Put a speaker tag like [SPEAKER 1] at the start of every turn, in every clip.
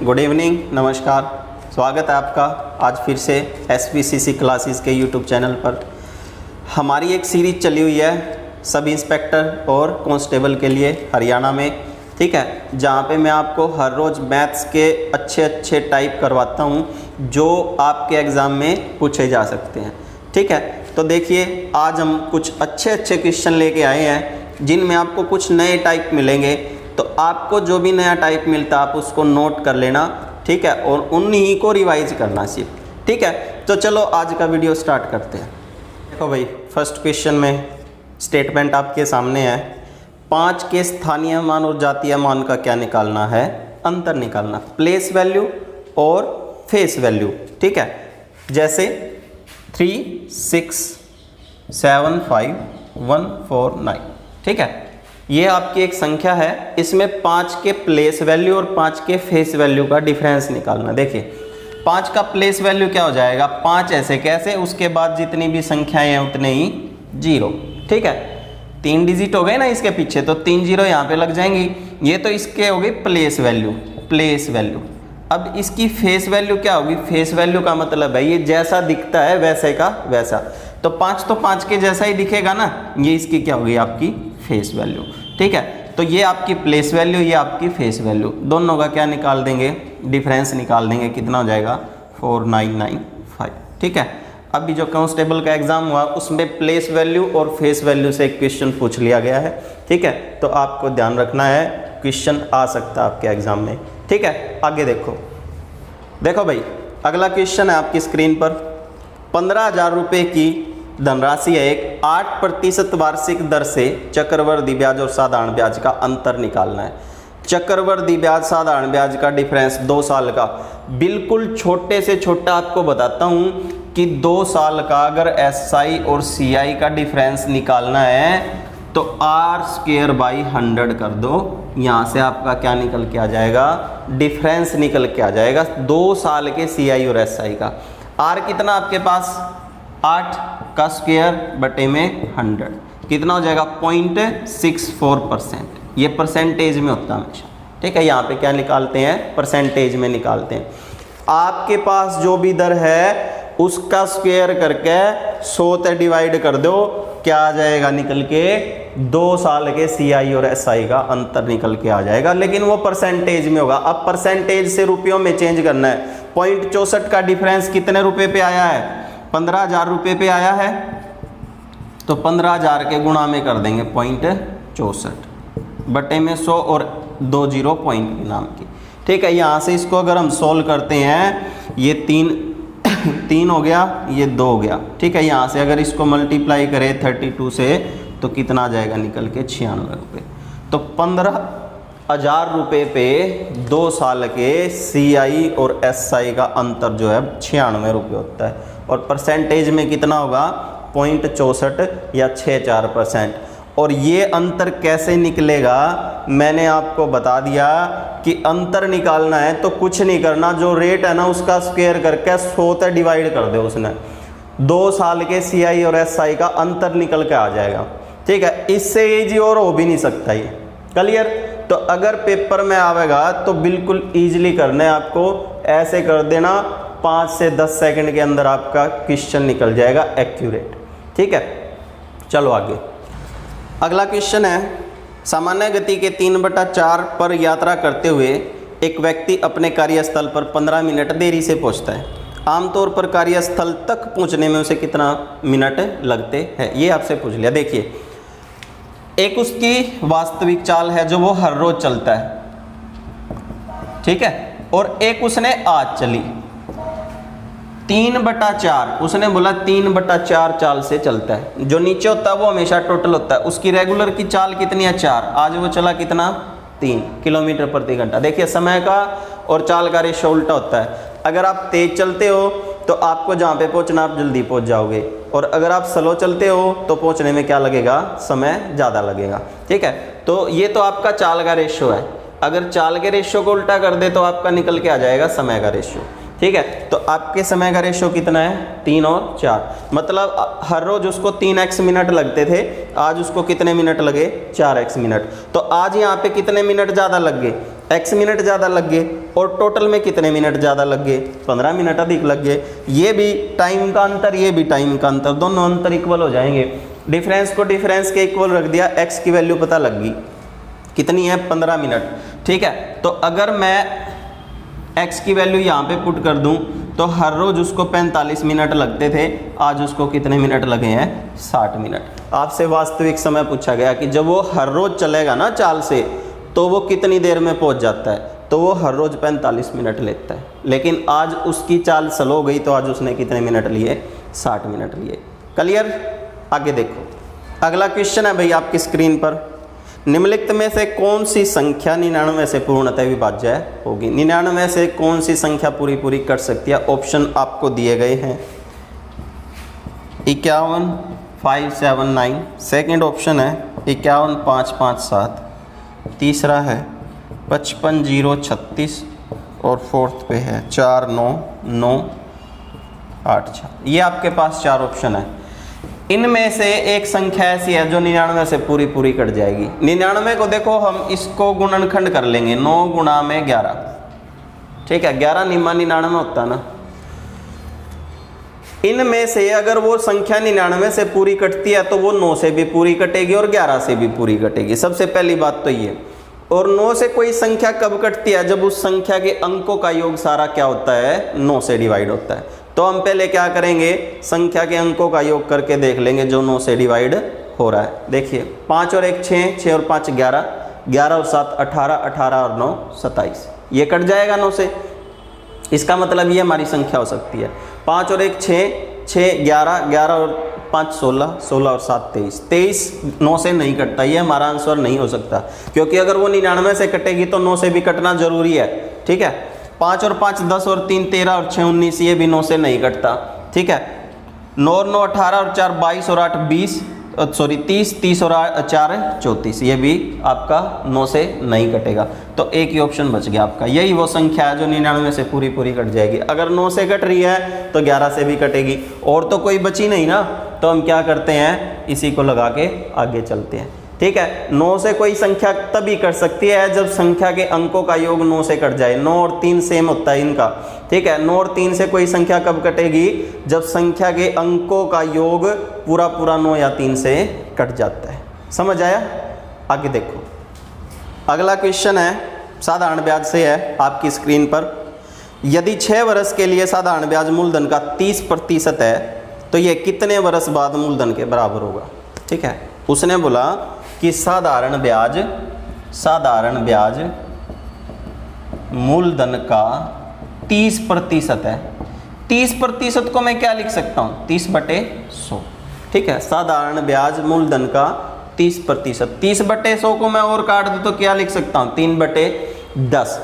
[SPEAKER 1] Good evening, नमस्कार। स्वागत है आपका आज फिर से SPCC क्लासेस के यूट्यूब चैनल पर। हमारी एक सीरीज चली हुई है सब इंस्पेक्टर और कांस्टेबल के लिए हरियाणा में, ठीक है, जहाँ पे मैं आपको हर रोज़ मैथ्स के अच्छे टाइप करवाता हूँ जो आपके एग्ज़ाम में पूछे जा सकते हैं, ठीक है। तो देखिए आज हम कुछ अच्छे क्वेश्चन लेके आए हैं जिनमें आपको कुछ नए टाइप मिलेंगे। तो आपको जो भी नया टाइप मिलता है आप उसको नोट कर लेना, ठीक है, और उन्हीं को रिवाइज करना सिर्फ, ठीक है। तो चलो आज का वीडियो स्टार्ट करते हैं। देखो भाई, फर्स्ट क्वेश्चन में स्टेटमेंट आपके सामने है, 5 के स्थानीय मान और जातीय मान का क्या निकालना है, अंतर निकालना, प्लेस वैल्यू और फेस वैल्यू, ठीक है। जैसे 3, 6, 7, 5, 1, 4, 9, ठीक है। ये आपकी एक संख्या है, इसमें 5 के प्लेस वैल्यू और 5 के फेस वैल्यू का डिफरेंस निकालना। देखिए 5 का प्लेस वैल्यू क्या हो जाएगा, 5 ऐसे कैसे, उसके बाद जितनी भी संख्याएं हैं उतने ही 0, ठीक है। 3 डिजिट हो गए ना इसके पीछे, तो 3 0 यहाँ पे लग जाएंगी। ये तो इसके हो गई प्लेस वैल्यू। अब इसकी फेस वैल्यू क्या होगी, फेस वैल्यू का मतलब है ये जैसा दिखता है वैसे का वैसा, तो 5 तो 5 के जैसा ही दिखेगा ना, ये इसकी क्या होगी आपकी फेस वैल्यू, ठीक है। तो ये आपकी प्लेस वैल्यू, ये आपकी फेस वैल्यू, दोनों का क्या निकाल देंगे, डिफरेंस निकाल देंगे, कितना हो जाएगा 4995, ठीक है। अभी जो कांस्टेबल का एग्जाम हुआ उसमें प्लेस वैल्यू और फेस वैल्यू से एक क्वेश्चन पूछ लिया गया है, ठीक है। तो आपको ध्यान रखना है, क्वेश्चन आ सकता है आपके एग्जाम में, ठीक है। आगे देखो भाई, अगला क्वेश्चन है आपकी स्क्रीन पर। 15,000 रुपये की धनराशि है, एक 8% वार्षिक दर से चक्रवृद्धि ब्याज और साधारण ब्याज का अंतर निकालना है। चक्रवृद्धि ब्याज साधारण ब्याज का डिफरेंस 2 साल का, बिल्कुल छोटे से छोटा आपको बताता हूं कि 2 साल का अगर SI और CI का डिफरेंस निकालना है तो R²/100 कर दो, यहाँ से आपका क्या निकल के आ जाएगा, डिफरेंस निकल के आ जाएगा 2 साल के CI और SI का। R कितना आपके पास, 8 का स्क्वायर बटे में 100, कितना हो जाएगा 0.64%। ये परसेंटेज में होता है हमेशा, ठीक है। यहाँ पे क्या निकालते हैं, परसेंटेज में निकालते हैं। आपके पास जो भी दर है उसका स्क्वायर करके 100 से डिवाइड कर दो, क्या आ जाएगा निकल के, 2 साल के CI और SI का अंतर निकल के आ जाएगा, लेकिन वो परसेंटेज में होगा। अब परसेंटेज से रुपयों में चेंज करना है। 0.64 का डिफरेंस कितने रुपए पे आया है, 15,000 रुपये पे आया है, तो 15,000 के गुणा में कर देंगे 0.64 बटे में 100 और 2 0 पॉइंट के नाम की, ठीक है। यहाँ से इसको अगर हम सोल्व करते हैं, ये 3 हो गया, ये 2 हो गया, ठीक है। यहाँ से अगर इसको मल्टीप्लाई करें 32 से तो कितना आ जाएगा निकल के 96 रुपये। तो 15,000 रुपये पे 2 साल के CI और SI का अंतर जो है 96 रुपये होता है, और परसेंटेज में कितना होगा 0.64 या 64%। और ये अंतर कैसे निकलेगा, मैंने आपको बता दिया कि अंतर निकालना है तो कुछ नहीं करना, जो रेट है ना उसका स्क्वायर करके 100 से डिवाइड कर दे उसने, 2 साल के CI और SI का अंतर निकल के आ जाएगा, ठीक है। इससे ईजी और हो भी नहीं सकता ये, क्लियर। तो अगर पेपर में आवेगा तो बिल्कुल ईजिली करना है आपको, ऐसे कर देना, 5 से 10 सेकंड के अंदर आपका क्वेश्चन निकल जाएगा एक्यूरेट, ठीक है। चलो आगे, अगला क्वेश्चन है, सामान्य गति के 3/4 पर यात्रा करते हुए एक व्यक्ति अपने कार्यस्थल पर 15 मिनट देरी से पहुंचता है। आमतौर पर कार्यस्थल तक पहुंचने में उसे कितना मिनट लगते हैं, ये आपसे पूछ लिया। देखिए एक उसकी वास्तविक चाल है जो वो हर रोज चलता है, ठीक है, और एक उसने आज चली 3/4, उसने बोला 3/4 चाल से चलता है। जो नीचे होता है वो हमेशा टोटल होता है, उसकी रेगुलर की चाल कितनी है 4, आज वो चला कितना 3 किलोमीटर प्रति घंटा। देखिए समय का और चाल का रेशो उल्टा होता है। अगर आप तेज चलते हो तो आपको जहाँ पे पहुँचना आप जल्दी पहुँच जाओगे, और अगर आप स्लो चलते हो तो पहुँचने में क्या लगेगा, समय ज़्यादा लगेगा, ठीक है। तो ये तो आपका चाल का रेशो है। अगर चाल के रेशो को उल्टा कर दे तो आपका निकल के आ जाएगा समय का रेशो, ठीक है। तो आपके समय का रेशो कितना है 3 और 4, मतलब हर रोज उसको 3x मिनट लगते थे, आज उसको कितने मिनट लगे 4x मिनट। तो आज यहाँ पे कितने मिनट ज़्यादा लग गए, x मिनट ज़्यादा लग गए। और टोटल में कितने मिनट ज़्यादा लग गए, 15 मिनट अधिक लग गए। ये भी टाइम का अंतर, ये भी टाइम का अंतर, दोनों अंतर इक्वल हो जाएंगे। डिफरेंस को डिफरेंस के इक्वल रख दिया, एक्स की वैल्यू पता लग गई कितनी है, 15 मिनट। ठीक है, तो अगर मैं x की वैल्यू यहाँ पे पुट कर दूँ तो हर रोज़ उसको 45 मिनट लगते थे, आज उसको कितने मिनट लगे हैं, 60 मिनट। आपसे वास्तविक समय पूछा गया कि जब वो हर रोज़ चलेगा ना चाल से तो वो कितनी देर में पहुँच जाता है, तो वो हर रोज़ 45 मिनट लेता है, लेकिन आज उसकी चाल स्लो हो गई तो आज उसने कितने मिनट लिए, 60 मिनट लिए। क्लियर? आगे देखो, अगला क्वेश्चन है भाई आपकी स्क्रीन पर, निम्नलिखित में से कौन सी संख्या 99 से पूर्णतः विभाज्य होगी। 99 से कौन सी संख्या पूरी पूरी कर सकती है? ऑप्शन आपको दिए गए हैं 51, 5, 7, 9, सेकेंड ऑप्शन है 51, 5, 5, 7, तीसरा है 55, 0, 36 और फोर्थ पे है 4, 9, 9, 8, 4। ये आपके पास 4 ऑप्शन है। इनमें से एक संख्या ऐसी है जो 99 से पूरी पूरी कट जाएगी। 99 को देखो, हम इसको गुणनखंड कर लेंगे, 9 गुणा में 11। ठीक है, 11 निम्मा 99 होता है ना। इनमें से अगर वो संख्या 99 से पूरी कटती है तो वो 9 से भी पूरी कटेगी और 11 से भी पूरी कटेगी। सबसे पहली बात तो ये। और 9 से कोई संख्या कब कटती है? जब उस संख्या के अंकों का योग सारा क्या होता है, 9 से डिवाइड होता है। तो हम पहले क्या करेंगे, संख्या के अंकों का योग करके देख लेंगे जो 9 से डिवाइड हो रहा है। देखिए 5 और 1 6, 6 और 5 11, 11 और 7 18, 18 और 9 27, ये कट जाएगा 9 से। इसका मतलब ये हमारी संख्या हो सकती है 5 और 1 6, 6 11, 11 और 5 16, 16 और 7 23, 23 9 से नहीं कटता। ये हमारा आंसर नहीं हो सकता, क्योंकि अगर वो 99 से कटेगी तो 9 से भी कटना जरूरी है। ठीक है, 5 और 5 10 और 3 13 और 6 19, ये भी 9 से नहीं कटता। ठीक है, 9 और 9 18 और 4 22 और 8 20, सॉरी 30, 30 और 4 34, ये भी आपका 9 से नहीं कटेगा। तो एक ही ऑप्शन बच गया आपका। यही वो संख्या है जो 99 से पूरी पूरी कट जाएगी। अगर 9 से कट रही है तो 11 से भी कटेगी, और तो कोई बची नहीं ना। तो हम क्या करते हैं, इसी को लगा के आगे चलते हैं। ठीक है, 9 से कोई संख्या तभी कट सकती है जब संख्या के अंकों का योग 9 से कट जाए। 9 और 3 सेम होता है इनका। ठीक है, 9 और 3 से कोई संख्या कब कटेगी, जब संख्या के अंकों का योग पूरा पूरा 9 या 3 से कट जाता है। समझ आया? आगे देखो, अगला क्वेश्चन है साधारण ब्याज से है आपकी स्क्रीन पर। यदि 6 वर्ष के लिए साधारण ब्याज मूलधन का 30% है तो यह कितने वर्ष बाद मूलधन के बराबर होगा? ठीक है, उसने बोला कि साधारण ब्याज मूलधन का 30% है। 30% को मैं क्या लिख सकता हूँ, 30/100। ठीक है, साधारण ब्याज मूलधन का 30%, 30/100 को मैं और काट दूँ तो क्या लिख सकता हूँ, 3/10।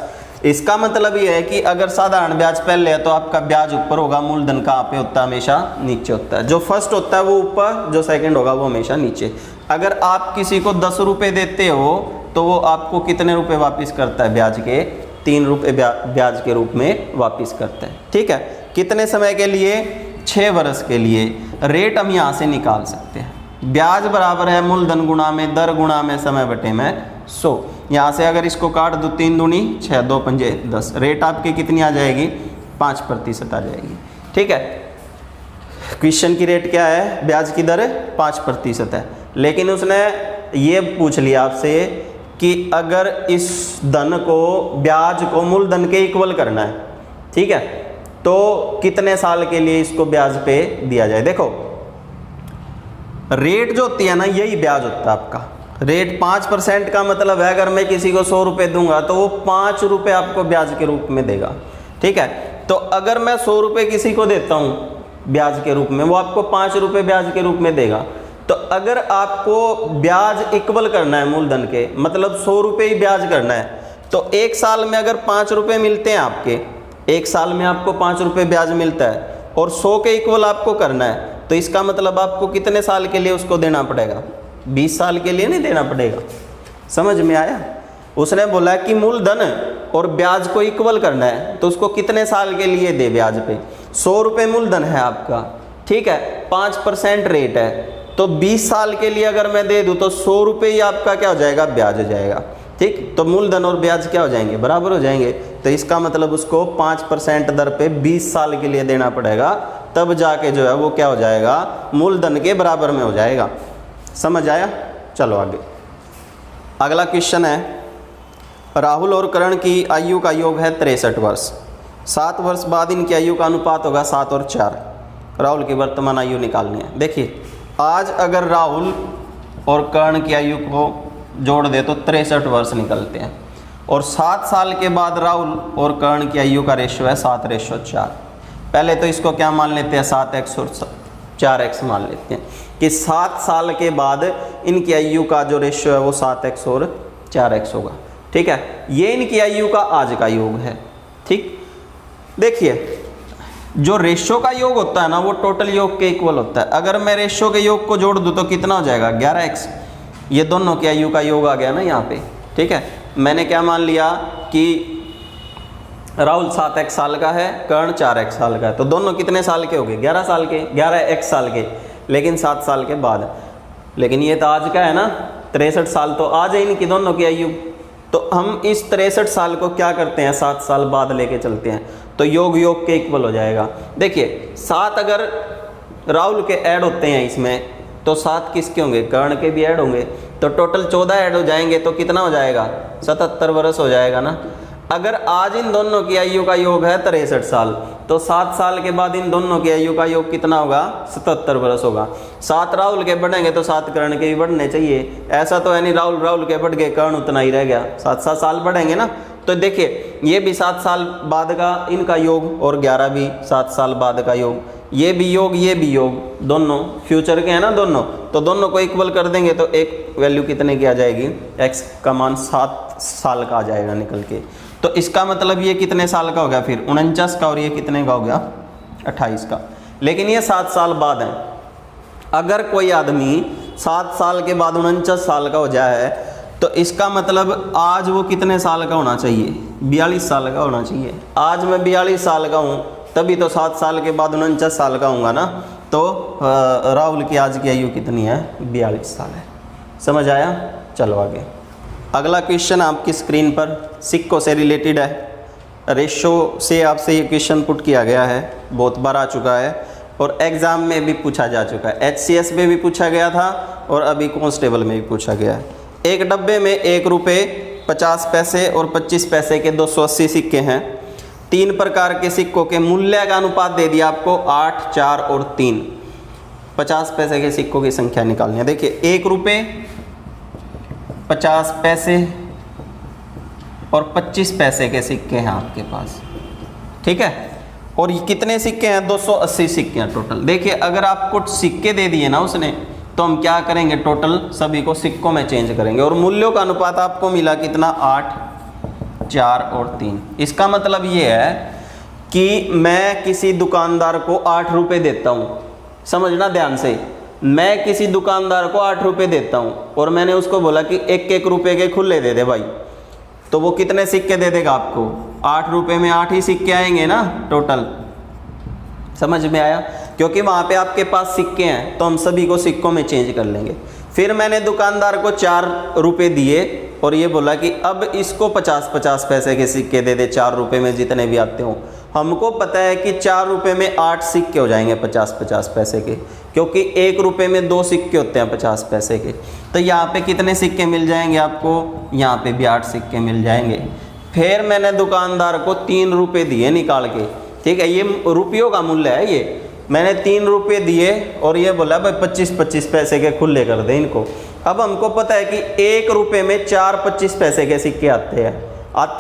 [SPEAKER 1] इसका मतलब ये है कि अगर साधारण ब्याज पहले है तो आपका ब्याज ऊपर होगा, मूलधन कहाँ पे होता है, हमेशा नीचे होता है। जो फर्स्ट होता है वो ऊपर, जो सेकंड होगा वो हमेशा नीचे। अगर आप किसी को 10 रुपये देते हो तो वो आपको कितने रुपए वापस करता है, ब्याज के 3 रुपये ब्याज के रूप में वापस करता है। ठीक है, कितने समय के लिए, 6 वर्ष के लिए। रेट हम यहाँ से निकाल सकते हैं, ब्याज बराबर है मूलधन गुणा में दर गुणा में समय बटे में 100। यहाँ से अगर इसको काट दो, 3 दूनी 6, 2 पंजे 10, रेट आपकी कितनी आ जाएगी, 5% आ जाएगी। ठीक है, क्वेश्चन की रेट क्या है, ब्याज की दर 5% है। लेकिन उसने ये पूछ लिया आपसे कि अगर इस धन को, ब्याज को मूलधन के इक्वल करना है, ठीक है, तो कितने साल के लिए इसको ब्याज पे दिया जाए। देखो रेट जो होती है ना, यही ब्याज होता है आपका। रेट 5% का मतलब है अगर मैं किसी को 100 रुपये दूंगा तो वो 5 रुपये आपको ब्याज के रूप में देगा। ठीक है, तो अगर मैं 100 रुपये किसी को देता हूँ ब्याज के रूप में, वो आपको 5 रुपये ब्याज के रूप में देगा। तो अगर आपको ब्याज इक्वल करना है मूलधन के, मतलब 100 रुपये ही ब्याज करना है, तो 1 साल में अगर 5 रुपये मिलते हैं आपके, 1 साल में आपको 5 रुपये ब्याज मिलता है और 100 के इक्वल आपको करना है, तो इसका मतलब आपको कितने साल के लिए उसको देना पड़ेगा, 20 साल के लिए नहीं देना पड़ेगा। समझ में आया? उसने बोला कि मूलधन और ब्याज को इक्वल करना है तो उसको कितने साल के लिए दे ब्याज पे। 100 रुपये मूलधन है आपका, ठीक है, 5% रेट है, तो 20 साल के लिए अगर मैं दे दूं तो 100 रुपये ही आपका क्या हो जाएगा, ब्याज हो जाएगा। ठीक, तो मूलधन और ब्याज क्या हो जाएंगे, बराबर हो जाएंगे। तो इसका मतलब उसको 5% दर पे 20 साल के लिए देना पड़ेगा, तब जाके जो है वो क्या हो जाएगा, मूलधन के बराबर में हो जाएगा। समझ आया? चलो आगे। अगला क्वेश्चन है, राहुल और करण की आयु का योग है 63 वर्ष। 7 वर्ष बाद इनकी आयु का अनुपात होगा 7 और 4। राहुल की वर्तमान आयु निकालनी है। देखिए, आज अगर राहुल और कर्ण की आयु को जोड़ दे तो 63 वर्ष निकलते हैं, और 7 साल के बाद राहुल और कर्ण की आयु का रेशो है 7:4। पहले तो इसको क्या मान लेते हैं, 7x और 4x मान लेते हैं कि 7 साल के बाद इनकी आयु का जो रेशो है वो 7x और 4x होगा। ठीक है, ये इनकी आयु का आज का योग है। ठीक, देखिए जो रेशो का योग होता है ना वो टोटल योग के इक्वल होता है। अगर मैं रेशो के योग को जोड़ दूं तो कितना हो जाएगा, 11x। ये दोनों की आयु का योग आ गया ना यहाँ पे। ठीक है, मैंने क्या मान लिया कि राहुल 7x साल का है, कर्ण 4x साल का है, तो दोनों कितने साल के हो गए, 11 साल के, 11x साल के, लेकिन 7 साल के बाद। लेकिन ये तो आज का है ना, 63 साल तो आज है इनकी दोनों की आयु। तो हम इस 63 साल को क्या करते हैं, 7 साल बाद लेके चलते हैं, तो योग योग के इक्वल हो जाएगा। देखिए 7 अगर राहुल के ऐड होते हैं इसमें तो 7 किसके होंगे, कर्ण के भी ऐड होंगे, तो टोटल 14 ऐड हो जाएंगे, तो कितना हो जाएगा, 77 वर्ष हो जाएगा ना। अगर आज इन दोनों की आयु का योग है 63 साल, तो 7 साल के बाद इन दोनों की आयु का योग कितना होगा, 77 वर्ष होगा। 7 राहुल के बढ़ेंगे तो 7 कर्ण के भी बढ़ने चाहिए। ऐसा तो है नहीं राहुल के बढ़ गए, कर्ण उतना ही रह गया, 7 साल बढ़ेंगे ना। तो देखिए ये भी 7 साल बाद का इनका योग, और 11 भी 7 साल बाद का योग, ये भी योग ये भी योग, दोनों फ्यूचर के हैं ना दोनों, तो दोनों को इक्वल कर देंगे तो एक वैल्यू कितने की आ जाएगी, x का मान 7 साल का आ जाएगा निकल के। तो इसका मतलब ये कितने साल का हो गया फिर, 49 का, और ये कितने का हो गया, 28 का। लेकिन ये 7 साल बाद है। अगर कोई आदमी 7 साल के बाद 49 साल का हो जाए तो इसका मतलब आज वो कितने साल का होना चाहिए, 42 साल का होना चाहिए। आज मैं 42 साल का हूँ, तभी तो 7 साल के बाद 49 साल का होऊंगा ना। तो राहुल की आज की आयु कितनी है, 42 साल है। समझ आया? चलो आगे। अगला क्वेश्चन आपकी स्क्रीन पर सिक्कों से रिलेटेड है। रेशो से आपसे ये क्वेश्चन पुट किया गया है, बहुत बार आ चुका है और एग्ज़ाम में भी पूछा जा चुका है। HCS में भी पूछा गया था और अभी कांस्टेबल में भी पूछा गया है। एक डब्बे में 1 रुपये 50 पैसे और 25 पैसे के 280 सिक्के हैं। 3 प्रकार के सिक्कों के मूल्य का अनुपात दे दिया आपको 8, 4 और 3। 50 पैसे के सिक्कों की संख्या निकालनी है। देखिए 1 रुपये 50 पैसे और 25 पैसे के सिक्के हैं आपके पास, ठीक है। और ये कितने सिक्के हैं, 280 सिक्के हैं टोटल। देखिए अगर आपको सिक्के दे दिए ना उसने, तो हम क्या करेंगे, टोटल सभी को सिक्कों में चेंज करेंगे। और मूल्यों का अनुपात आपको मिला कितना, 8, 4 और 3। इसका मतलब ये है कि मैं किसी दुकानदार को 8 रुपये देता हूँ, समझना ध्यान से। मैं किसी दुकानदार को 8 रुपये देता हूँ और मैंने उसको बोला कि 1-1 रुपये के खुले दे दे भाई, तो वो कितने सिक्के दे देगा आपको, 8 रुपये में 8 ही सिक्के आएंगे ना टोटल। समझ में आया? क्योंकि वहाँ पे आपके पास सिक्के हैं तो हम सभी को सिक्कों में चेंज कर लेंगे। फिर मैंने दुकानदार को 4 रुपये दिए और ये बोला कि अब इसको 50-50 पैसे के सिक्के दे दे, 4 रुपये में जितने भी आते हों। हमको पता है कि 4 रुपये में 8 सिक्के हो जाएंगे 50-50 पैसे के, क्योंकि 1 रुपये में 2 सिक्के होते हैं 50 पैसे के। तो यहाँ पे कितने सिक्के मिल जाएंगे आपको, यहाँ पे भी 8 सिक्के मिल जाएंगे। फिर मैंने दुकानदार को 3 रुपये दिए निकाल के, ठीक है, ये रुपयों का मूल्य है। ये मैंने 3 रुपये दिए और ये बोला भाई 25-25 पैसे के खुले कर दे इनको। अब हमको पता है कि 1 रुपये में 4 25 पैसे के सिक्के आते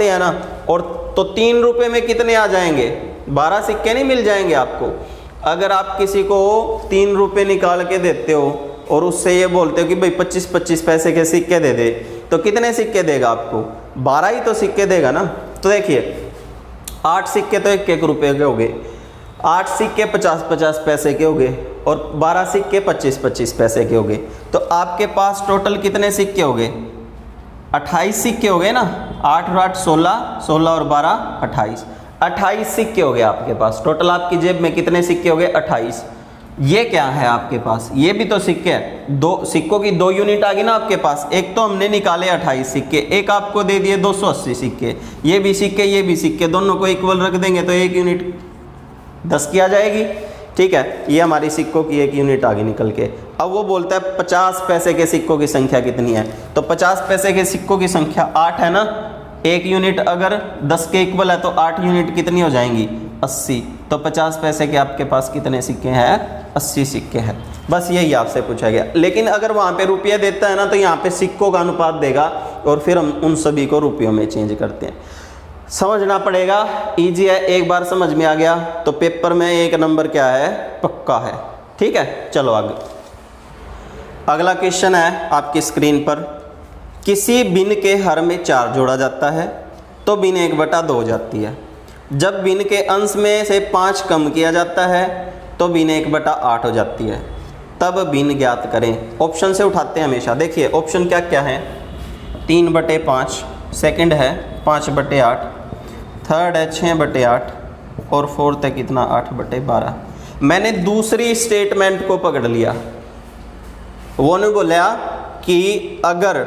[SPEAKER 1] हैं ना। और तो 3 रुपये में कितने आ जाएंगे, 12 सिक्के नहीं मिल जाएंगे आपको। अगर आप किसी को 3 रुपये निकाल के देते हो और उससे ये बोलते हो कि भाई 25-25 पैसे के सिक्के दे दे, तो कितने सिक्के देगा आपको, 12 ही तो सिक्के देगा ना। तो देखिए 8 सिक्के तो 1-1 रुपये के हो गए, 8 सिक्के 50-50 पैसे के हो गए और 12 सिक्के 25-25 पैसे के हो गए। तो आपके पास टोटल कितने सिक्के हो गए, 28 सिक्के हो गए ना। 8 और 8 16, 16 और 12 28 सिक्के हो गए आपके पास। टोटल आपकी जेब में कितने सिक्के हो गए, 28। ये क्या है आपके पास, ये भी तो सिक्के है, दो सिक्कों की दो यूनिट आ गई ना आपके पास। एक तो हमने निकाले 28 सिक्के, एक आपको दे दिए 280 सिक्के, ये भी सिक्के ये भी सिक्के, दोनों को इक्वल रख देंगे तो एक यूनिट 10 की आ जाएगी। ठीक है, ये हमारी सिक्कों की एक यूनिट आ गई निकल के। अब वो बोलता है 50 पैसे के सिक्कों की संख्या कितनी है, तो 50 पैसे के सिक्कों की संख्या 8 है ना, एक यूनिट अगर 10 के इक्वल है तो 8 यूनिट कितनी हो जाएंगी, 80। तो 50 पैसे के आपके पास कितने सिक्के हैं, 80 सिक्के हैं। बस यही आपसे पूछा गया। लेकिन अगर वहाँ पे रुपया देता है ना तो यहाँ पे सिक्कों का अनुपात देगा और फिर हम उन सभी को रुपयों में चेंज करते हैं। समझना पड़ेगा, इजी है, एक बार समझ में आ गया तो पेपर में एक नंबर क्या है, पक्का है। ठीक है, चलो आगे। अगला क्वेश्चन है आपकी स्क्रीन पर, किसी बिन के हर में 4 जोड़ा जाता है तो बिन 1/2 हो जाती है। जब बिन के अंश में से 5 कम किया जाता है तो बिन 1/8 हो जाती है, तब बिन ज्ञात करें। ऑप्शन से उठाते हैं हमेशा। देखिए ऑप्शन क्या क्या है, 3/5, सेकंड है 5/8, थर्ड है 6/8 और फोर्थ है कितना, 8/12। मैंने दूसरी स्टेटमेंट को पकड़ लिया। वो ने बोला कि अगर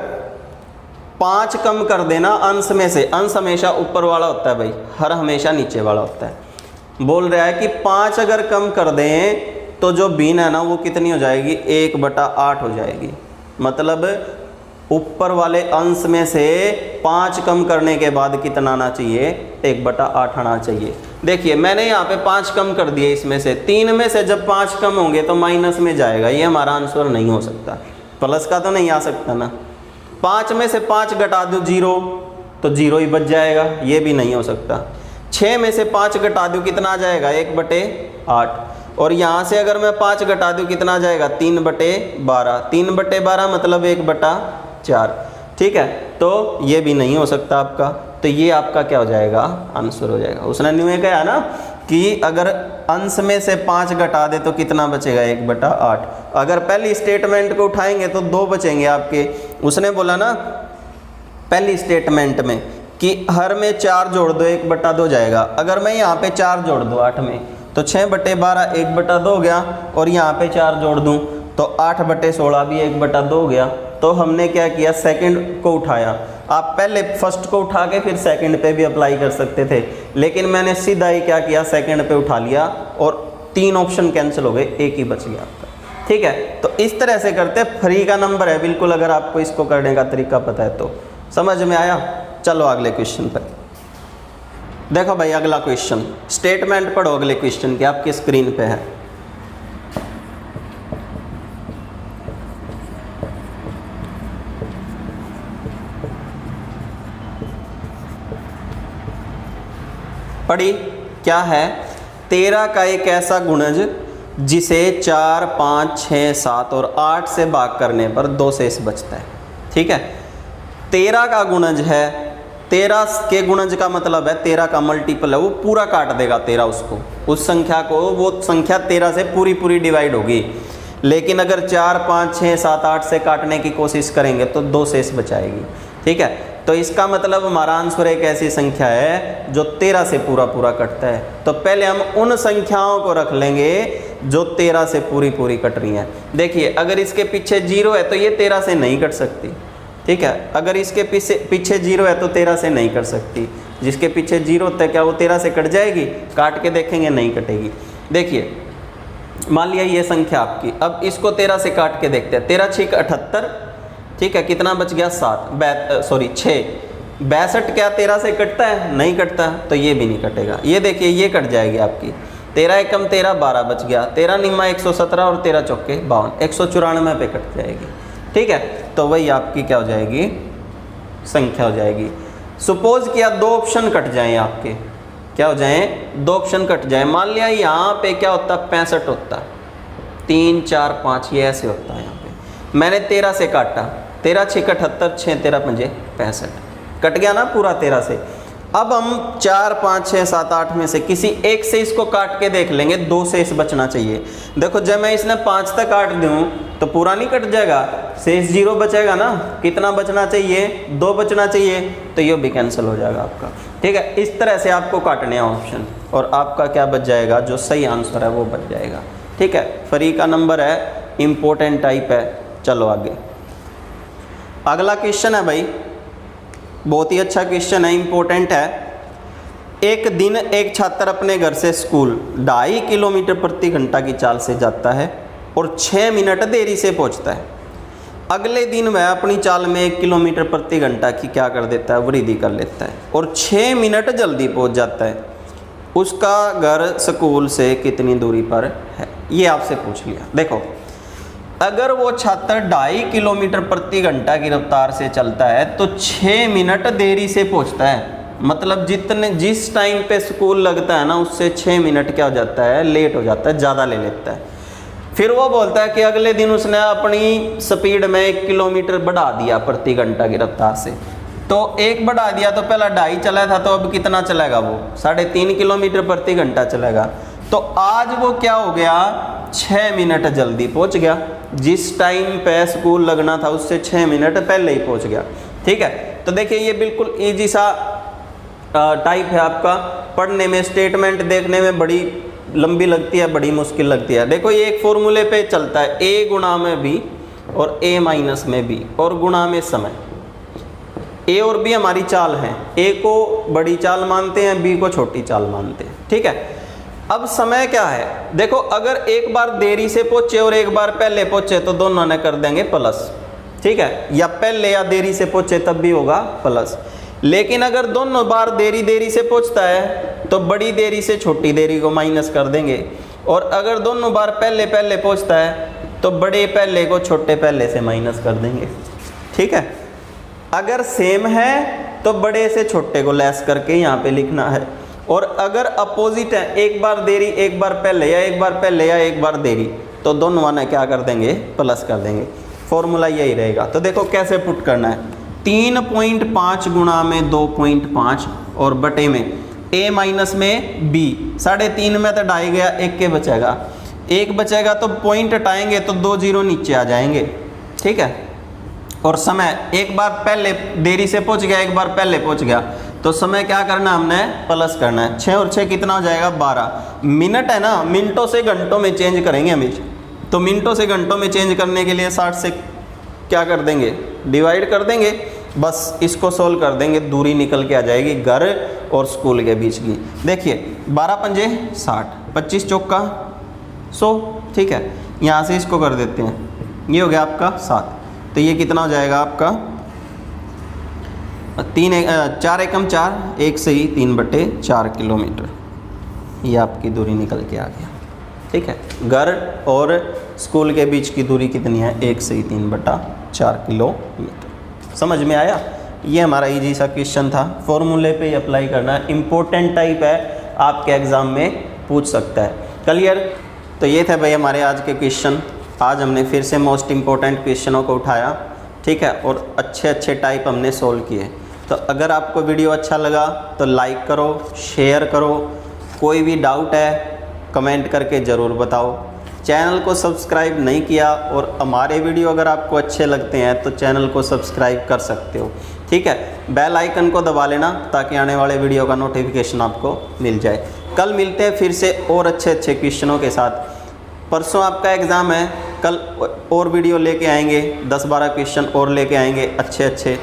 [SPEAKER 1] 5 कम कर देना अंश में से, अंश हमेशा ऊपर वाला होता है भाई, हर हमेशा नीचे वाला होता है। बोल रहा है कि 5 अगर कम कर दें तो जो बिन है ना वो कितनी हो जाएगी, 1/8 हो जाएगी। मतलब ऊपर वाले अंश में से 5 कम करने के बाद कितना आना चाहिए, 1/8 आना चाहिए। देखिए मैंने यहाँ पे 5 कम कर दिए, इसमें से 3 में से जब 5 कम होंगे तो माइनस में जाएगा, ये हमारा आंसर नहीं हो सकता। प्लस का तो नहीं आ सकता ना। 5 में से 5 घटा दूँ 0 तो 0 ही बच जाएगा, ये भी नहीं हो सकता। 6 में से 5 घटा दूँ कितना आ जाएगा, 1/8। और यहाँ से अगर मैं 5 घटा दूँ कितना आ जाएगा, 3/12। 3/12 मतलब 1/4। ठीक है, तो ये भी नहीं हो सकता आपका, तो ये आपका क्या हो जाएगा, आंसर हो जाएगा। उसने न्यू कहा ना कि अगर अंश में से 5 घटा दे तो कितना बचेगा, 1/8। अगर पहली स्टेटमेंट को उठाएंगे तो 2 बचेंगे आपके। उसने बोला ना पहली स्टेटमेंट में कि हर में 4 जोड़ दो, 1/2 जाएगा। अगर मैं यहाँ पे 4 जोड़ दूँ 8 में तो 6/12 1/2 हो गया, और यहाँ पे 4 जोड़ दूँ तो 8/16 भी 1/2 हो गया। तो हमने क्या किया, सेकंड को उठाया। आप पहले फर्स्ट को उठा के फिर सेकंड पे भी अप्लाई कर सकते थे, लेकिन मैंने सीधा ही क्या किया, सेकंड पे उठा लिया और 3 ऑप्शन कैंसिल हो गए, एक ही बच गया आपका। ठीक है, तो इस तरह से करते, फ्री का नंबर है बिल्कुल, अगर आपको इसको करने का तरीका पता है तो। समझ में आया? चलो अगले क्वेश्चन पर देखो भाई। अगला क्वेश्चन, स्टेटमेंट पढ़ो अगले क्वेश्चन की, आपकी स्क्रीन पे है। पढ़ी क्या है, 13 का एक ऐसा गुणज जिसे 4, 5, 6, 7 और 8 से भाग करने पर 2 शेष बचता है। ठीक है, 13 का गुणज है, 13 के गुणज का मतलब है 13 का मल्टीपल है, वो पूरा काट देगा 13 उसको, उस संख्या को, वो संख्या 13 से पूरी पूरी डिवाइड होगी। लेकिन अगर 4, 5, 6, 7, 8 से काटने की कोशिश करेंगे तो 2 शेष बचाएगी। ठीक है, तो इसका मतलब हमारा आंसर एक ऐसी संख्या है जो 13 से पूरा पूरा कटता है। तो पहले हम उन संख्याओं को रख लेंगे जो 13 से पूरी पूरी कट रही हैं। देखिए अगर इसके पीछे 0 है तो ये 13 से नहीं कट सकती। ठीक है, अगर इसके पीछे 0 है तो 13 से नहीं कट सकती। जिसके पीछे 0 होता है क्या वो 13 से कट जाएगी? काट के देखेंगे नहीं कटेगी। देखिए मान लिया ये संख्या आपकी, अब इसको 13 से काट के देखते हैं। 13 6 78। ठीक है, कितना बच गया? 6। 62 क्या 13 से कटता है? नहीं कटता, तो ये भी नहीं कटेगा। ये देखिए ये कट जाएगी आपकी। 13 एकम 13, 12 बच गया। 13 निम्मा 117 और 13 चौके 52, 194 पे कट जाएगी। ठीक है, तो वही आपकी क्या हो जाएगी? संख्या हो जाएगी। सपोज किया 2 ऑप्शन कट जाएं आपके, क्या हो जाएं? 2 ऑप्शन कट जाए। मान लिया यहाँ पे क्या होता? 65 होता, 3 4 5 ये ऐसे होता है। यहाँ पे मैंने 13 से काटा, 13 6 78, 6 13 5 65, कट गया ना पूरा 13 से। अब हम 4 5 6 7 8 में से किसी एक से इसको काट के देख लेंगे, 2 शेष बचना चाहिए। देखो जब मैं इसने 5 तक काट दूँ तो पूरा नहीं कट जाएगा, शेष 0 बचेगा ना। कितना बचना चाहिए? 2 बचना चाहिए, तो ये भी कैंसिल हो जाएगा आपका। ठीक है, इस तरह से आपको काटने हैं ऑप्शन, और आपका क्या बच जाएगा? जो सही आंसर है वो बच जाएगा। ठीक है, फ्री का नंबर है, इम्पोर्टेंट टाइप है। चलो आगे, अगला क्वेश्चन है भाई, बहुत ही अच्छा क्वेश्चन है, इम्पोर्टेंट है। एक दिन एक छात्र अपने घर से स्कूल 2.5 किलोमीटर प्रति घंटा की चाल से जाता है और 6 मिनट देरी से पहुंचता है। अगले दिन वह अपनी चाल में 1 किलोमीटर प्रति घंटा की क्या कर देता है, वृद्धि कर लेता है और 6 मिनट जल्दी पहुंच जाता है। उसका घर स्कूल से कितनी दूरी पर है, ये आपसे पूछ लिया। देखो, अगर वो छात्र 2.5 किलोमीटर प्रति घंटा की रफ्तार से चलता है तो 6 मिनट देरी से पहुंचता है, मतलब जिस टाइम पे स्कूल लगता है ना, उससे 6 मिनट क्या हो जाता है, लेट हो जाता है, ज़्यादा ले लेता है। फिर वो बोलता है कि अगले दिन उसने अपनी स्पीड में 1 किलोमीटर बढ़ा दिया प्रति घंटा की रफ्तार से। तो 1 बढ़ा दिया तो पहला 2.5 चला था, तो अब कितना चलेगा, वो 3.5 किलोमीटर प्रति घंटा चलेगा। तो आज वो क्या हो गया, 6 मिनट जल्दी पहुंच गया। जिस टाइम पे स्कूल लगना था उससे 6 मिनट पहले ही पहुंच गया। ठीक है, तो देखिए ये बिल्कुल ईजी सा टाइप है आपका। पढ़ने में स्टेटमेंट देखने में बड़ी लंबी लगती है, बड़ी मुश्किल लगती है। देखो ये एक फॉर्मूले पे चलता है, a गुणा में b और a माइनस में b और गुणा में समय। a और b हमारी चाल हैं, a को बड़ी चाल मानते हैं, b को छोटी चाल मानते हैं। ठीक है, अब समय क्या है, देखो अगर एक बार देरी से पहुंचे और एक बार पहले पहुंचे तो दोनों ने कर देंगे प्लस। ठीक है, या पहले या देरी से पहुंचे तब भी होगा प्लस। लेकिन अगर दोनों बार देरी से पहुंचता है तो बड़ी देरी से छोटी देरी को माइनस कर देंगे, और अगर दोनों बार पहले पहुंचता है तो बड़े पहले को छोटे पहले से माइनस कर देंगे। ठीक है, अगर सेम है तो बड़े से छोटे को लेस करके यहाँ पे लिखना है, और अगर अपोजिट है, एक बार देरी एक बार पहले या एक बार पहले या एक बार देरी, तो दोनों ने क्या कर देंगे, प्लस कर देंगे। फॉर्मूला यही रहेगा। तो देखो कैसे पुट करना है, 3.5 गुणा में 2.5 और बटे में a माइनस में b, 3.5 में तो 2.5 गया, 1 के बचेगा, 1 बचेगा तो पॉइंट हटाएंगे तो 2 जीरो नीचे आ जाएंगे। ठीक है, और समय एक बार पहले देरी से पहुंच गया, एक बार पहले पहुंच गया, तो समय क्या करना है, हमने प्लस करना है। 6 और 6 कितना हो जाएगा, 12। मिनट है ना, मिनटों से घंटों में चेंज करेंगे हम, तो मिनटों से घंटों में चेंज करने के लिए 60 से क्या कर देंगे, डिवाइड कर देंगे, बस इसको सोल्व कर देंगे, दूरी निकल के आ जाएगी घर और स्कूल के बीच की। देखिए 12 पंजे 60, 25 चौका 100। ठीक है, यहाँ से इसको कर देते हैं, ये हो गया आपका 7। तो ये कितना हो जाएगा आपका 4 एकम 4, 1 से ही 3/4 किलोमीटर। ये आपकी दूरी निकल के आ गया। ठीक है, घर और स्कूल के बीच की दूरी कितनी है, 1 से ही 3/4 किलोमीटर। समझ में आया? ये हमारा इजी सा क्वेश्चन था, फॉर्मूले पे ही अप्लाई करना है, इम्पोर्टेंट टाइप है, आपके एग्ज़ाम में पूछ सकता है। क्लियर? तो ये थे भाई हमारे आज के क्वेश्चन। आज हमने फिर से मोस्ट इम्पोर्टेंट क्वेश्चनों को उठाया। ठीक है, और अच्छे टाइप हमने सोल्व किए। तो अगर आपको वीडियो अच्छा लगा तो लाइक करो, शेयर करो, कोई भी डाउट है कमेंट करके ज़रूर बताओ। चैनल को सब्सक्राइब नहीं किया और हमारे वीडियो अगर आपको अच्छे लगते हैं तो चैनल को सब्सक्राइब कर सकते हो। ठीक है, बेल आइकन को दबा लेना ताकि आने वाले वीडियो का नोटिफिकेशन आपको मिल जाए। कल मिलते हैं फिर से और अच्छे क्वेश्चनों के साथ। परसों आपका एग्ज़ाम है, कल और वीडियो लेके आएंगे, 10-12 क्वेश्चन और लेके आएंगे अच्छे।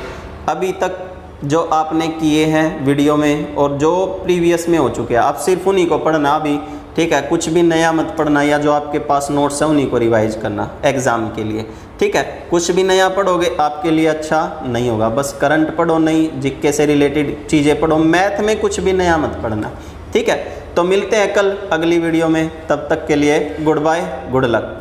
[SPEAKER 1] अभी तक जो आपने किए हैं वीडियो में और जो प्रीवियस में हो चुके हैं, आप सिर्फ उन्हीं को पढ़ना अभी। ठीक है, कुछ भी नया मत पढ़ना, या जो आपके पास नोट्स है उन्हीं को रिवाइज करना एग्ज़ाम के लिए। ठीक है, कुछ भी नया पढ़ोगे आपके लिए अच्छा नहीं होगा। बस करंट पढ़ो, नहीं जीके से रिलेटेड चीज़ें पढ़ो, मैथ में कुछ भी नया मत पढ़ना। ठीक है, तो मिलते हैं कल अगली वीडियो में, तब तक के लिए गुड बाय, गुड लक।